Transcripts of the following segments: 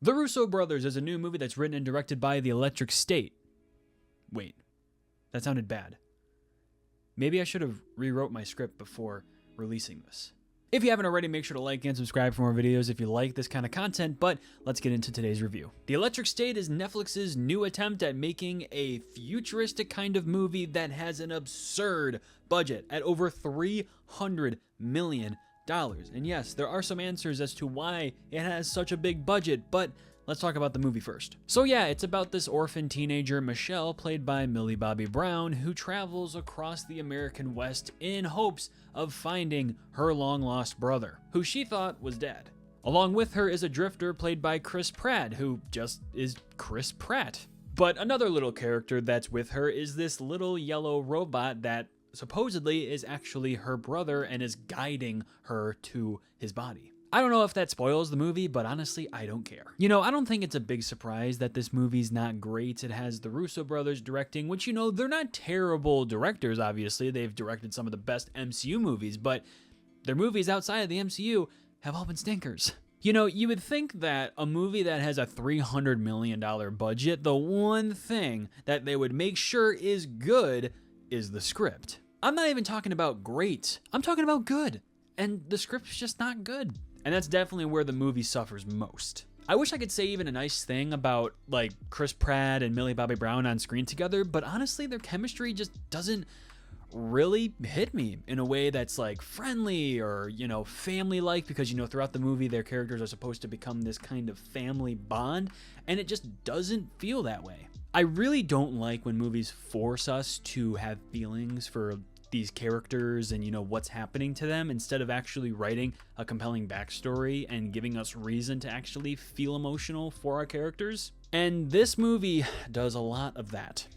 The Russo Brothers is a new movie that's written and directed by The Electric State. Wait, that sounded bad. Maybe I should have rewrote my script before releasing this. If you haven't already, make sure to like and subscribe for more videos if you like this kind of content, but let's get into today's review. The Electric State is Netflix's new attempt at making a futuristic kind of movie that has an absurd budget at over $300 million. And yes, there are some answers as to why it has such a big budget, but let's talk about the movie first. So yeah, it's about this orphan teenager, Michelle, played by Millie Bobby Brown, who travels across the American West in hopes of finding her long-lost brother, who she thought was dead. Along with her is a drifter played by Chris Pratt, who just is Chris Pratt. But another little character that's with her is this little yellow robot that supposedly is actually her brother and is guiding her to his body. I don't know if that spoils the movie, but honestly, I don't care. You know, I don't think it's a big surprise that this movie's not great. It has the Russo brothers directing, which, you know, they're not terrible directors, obviously. They've directed some of the best MCU movies, but their movies outside of the MCU have all been stinkers. You know, you would think that a movie that has a $300 million budget, the one thing that they would make sure is good is the script. I'm not even talking about great. I'm talking about good. And the script's just not good. And that's definitely where the movie suffers most. I wish I could say even a nice thing about like Chris Pratt and Millie Bobby Brown on screen together, but honestly, their chemistry just doesn't really hit me in a way that's like friendly or, you know, family-like, because, you know, throughout the movie, their characters are supposed to become this kind of family bond, and it just doesn't feel that way. I really don't like when movies force us to have feelings for these characters and, you know, what's happening to them, instead of actually writing a compelling backstory and giving us reason to actually feel emotional for our characters. And this movie does a lot of that.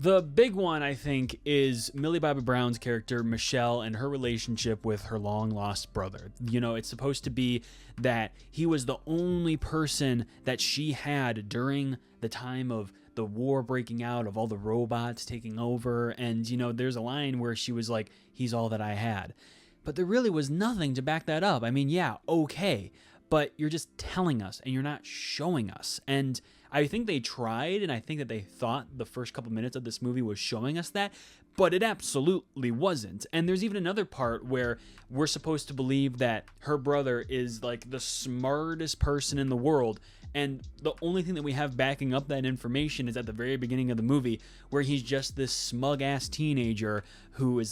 The big one, I think, is Millie Bobby Brown's character, Michelle, and her relationship with her long-lost brother. You know, it's supposed to be that he was the only person that she had during the time of the war breaking out, of all the robots taking over, and, you know, there's a line where she was like, he's all that I had. But there really was nothing to back that up. I mean, yeah, okay, but you're just telling us, and you're not showing us. And I think they tried, and I think that they thought the first couple minutes of this movie was showing us that, but it absolutely wasn't. And there's even another part where we're supposed to believe that her brother is like the smartest person in the world, and the only thing that we have backing up that information is at the very beginning of the movie, where he's just this smug-ass teenager who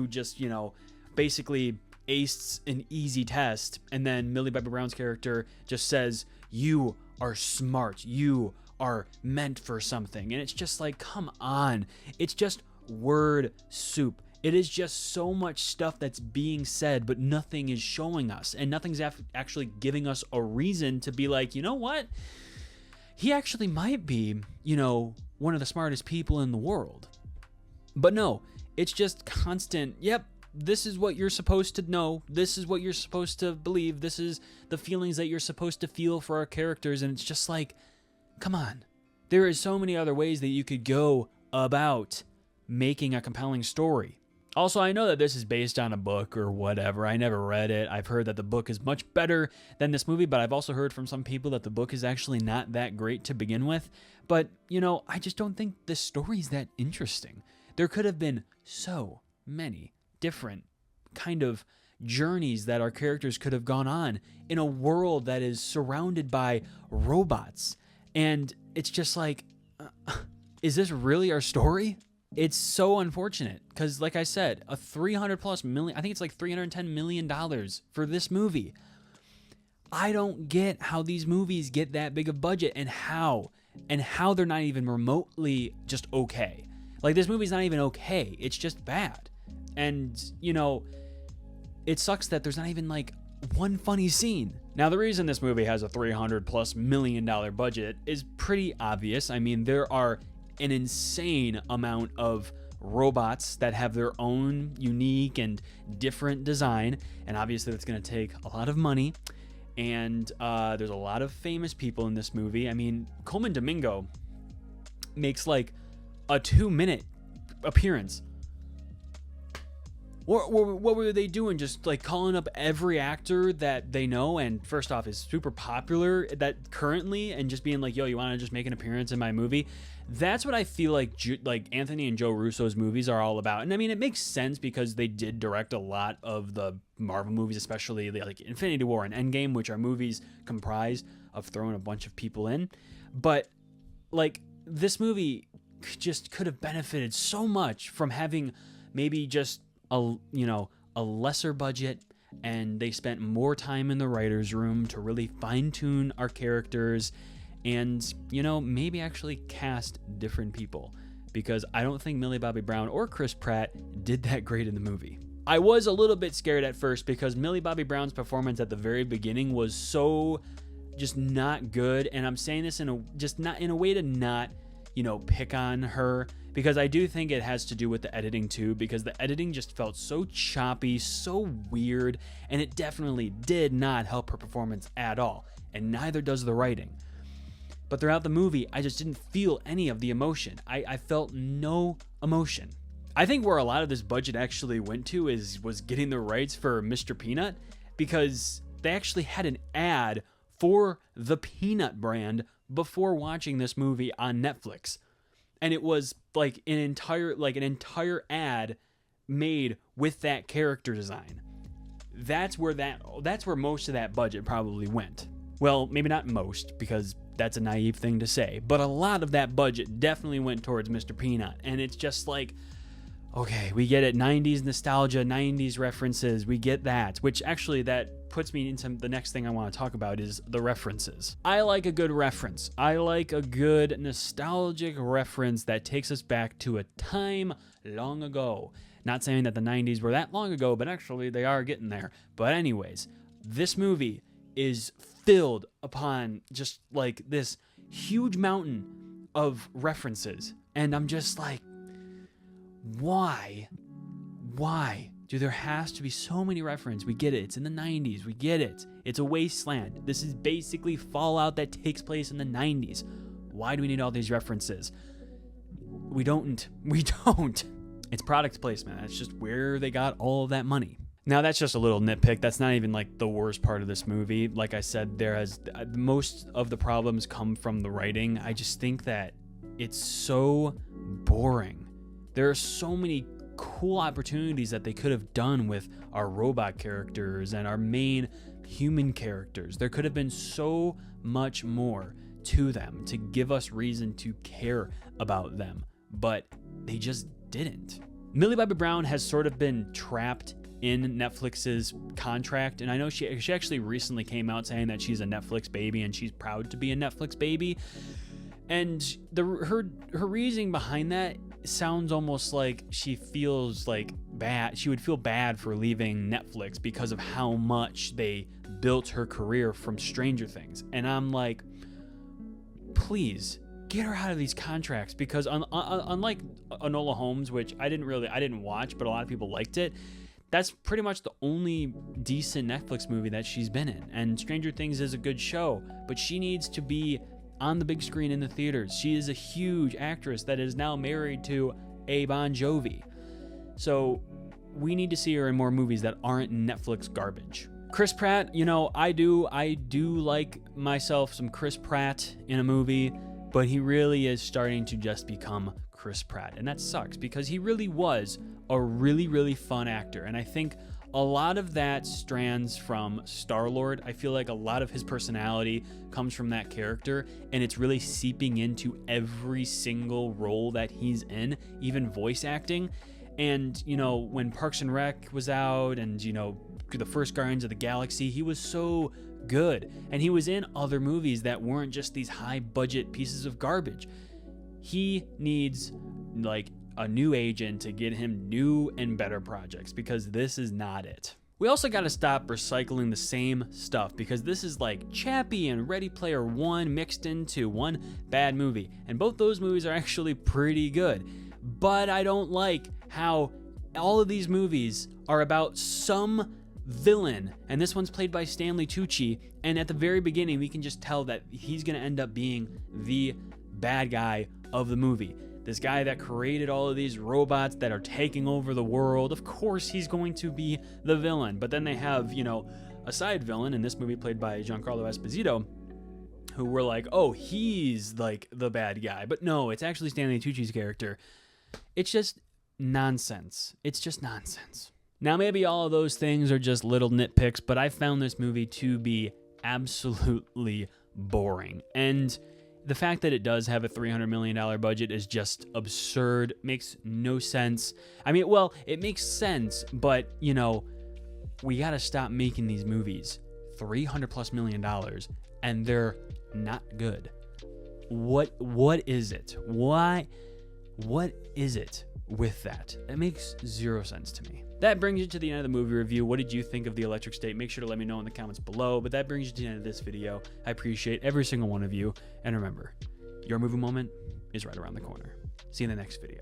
just, you know, basically aced an easy test, and then Millie Bobby Brown's character just says, "You are smart, you are meant for something." And it's just like, come on. It's just word soup. It is just so much stuff that's being said, but nothing is showing us, and nothing's actually giving us a reason to be like, you know what? He actually might be, you know, one of the smartest people in the world. But no, it's just constant, yep, this is what you're supposed to know. This is what you're supposed to believe. This is the feelings that you're supposed to feel for our characters. And it's just like, come on. There is so many other ways that you could go about making a compelling story. Also, I know that this is based on a book or whatever. I never read it. I've heard that the book is much better than this movie, but I've also heard from some people that the book is actually not that great to begin with. But, you know, I just don't think the story's that interesting. There could have been so many different kind of journeys that our characters could have gone on in a world that is surrounded by robots. And it's just like, is this really our story? It's so unfortunate because, like I said, a $300+ million, I think it's like $310 million for this movie. I don't get how these movies get that big of budget, and how they're not even remotely just okay. Like, this movie's not even okay. It's just bad. And, you know, it sucks that there's not even like one funny scene. Now, the reason this movie has a $300+ million budget is pretty obvious. I mean, there are an insane amount of robots that have their own unique and different design, and obviously that's going to take a lot of money. And there's a lot of famous people in this movie. I mean, Coleman Domingo makes like a 2-minute appearance. Or what were they doing? Just like calling up every actor that they know and first off is super popular that currently and just being like, yo, you want to just make an appearance in my movie? That's what I feel like Anthony and Joe Russo's movies are all about. And I mean, it makes sense because they did direct a lot of the Marvel movies, especially like Infinity War and Endgame, which are movies comprised of throwing a bunch of people in. But like this movie just could have benefited so much from having maybe just a lesser budget, and they spent more time in the writer's room to really fine-tune our characters and, maybe actually cast different people, because I don't think Millie Bobby Brown or Chris Pratt did that great in the movie. I was a little bit scared at first because Millie Bobby Brown's performance at the very beginning was so just not good, and I'm saying this in a way to not, pick on her, because I do think it has to do with the editing too, because the editing just felt so choppy, so weird, and it definitely did not help her performance at all, and neither does the writing. But throughout the movie, I just didn't feel any of the emotion. I felt no emotion. I think where a lot of this budget actually went to was getting the rights for Mr. Peanut, because they actually had an ad for the Peanut brand before watching this movie on Netflix. And it was like an entire ad made with that character design. That's where most of that budget probably went. Well, maybe not most, because that's a naive thing to say, but a lot of that budget definitely went towards Mr. Peanut. And it's just like, okay, we get it, 90s nostalgia, 90s references, we get that, which actually that puts me into the next thing I want to talk about is the references. I like a good reference. I like a good nostalgic reference that takes us back to a time long ago. Not saying that the 90s were that long ago, but actually they are getting there. But anyways, this movie is filled upon just like this huge mountain of references. And I'm just like, why do there has to be so many references? We get it. It's in the 90s. We get it. It's a wasteland. This is basically Fallout that takes place in the 90s. Why do we need all these references? We don't. It's product placement. That's just where they got all of that money. Now, that's just a little nitpick. That's not even like the worst part of this movie. Like I said, most of the problems come from the writing. I just think that it's so boring. There are so many cool opportunities that they could have done with our robot characters and our main human characters. There could have been so much more to them to give us reason to care about them, but they just didn't. Millie Bobby Brown has sort of been trapped in Netflix's contract, and I know she actually recently came out saying that she's a Netflix baby and she's proud to be a Netflix baby. And her reasoning behind that sounds almost like she feels like bad. She would feel bad for leaving Netflix because of how much they built her career from Stranger Things. And I'm like, please get her out of these contracts, because unlike Enola Holmes, which I didn't watch, but a lot of people liked it. That's pretty much the only decent Netflix movie that she's been in. And Stranger Things is a good show, but she needs to be on the big screen in the theaters. She is a huge actress that is now married to a Bon Jovi. So we need to see her in more movies that aren't Netflix garbage. Chris Pratt, I do like myself some Chris Pratt in a movie, but he really is starting to just become Chris Pratt. And that sucks, because he really was a really, really fun actor. And I think a lot of that strands from Star-Lord. I feel like a lot of his personality comes from that character, and it's really seeping into every single role that he's in, even voice acting. And, when Parks and Rec was out and, the first Guardians of the Galaxy, he was so good. And he was in other movies that weren't just these high-budget pieces of garbage. He needs, a new agent to get him new and better projects, because this is not it. We also got to stop recycling the same stuff, because this is like Chappie and Ready Player One mixed into one bad movie, and both those movies are actually pretty good. But I don't like how all of these movies are about some villain, and this one's played by Stanley Tucci, and at the very beginning we can just tell that he's going to end up being the bad guy of the movie. this guy that created all of these robots that are taking over the world. Of course, he's going to be the villain. But then they have, you know, a side villain in this movie played by Giancarlo Esposito, who were like, oh, he's like the bad guy. But no, it's actually Stanley Tucci's character. It's just nonsense. It's just nonsense. Now, maybe all of those things are just little nitpicks, but I found this movie to be absolutely boring. And the fact that it does have a $300 million budget is just absurd. Makes no sense. I mean, well, it makes sense, but, you know, we got to stop making these movies $300+ million, and they're not good. What is it? Why? What is it with that? That makes zero sense to me. That brings you to the end of the movie review. What did you think of The Electric State? Make sure to let me know in the comments below. But that brings you to the end of this video. I appreciate every single one of you. And remember, your movie moment is right around the corner. See you in the next video.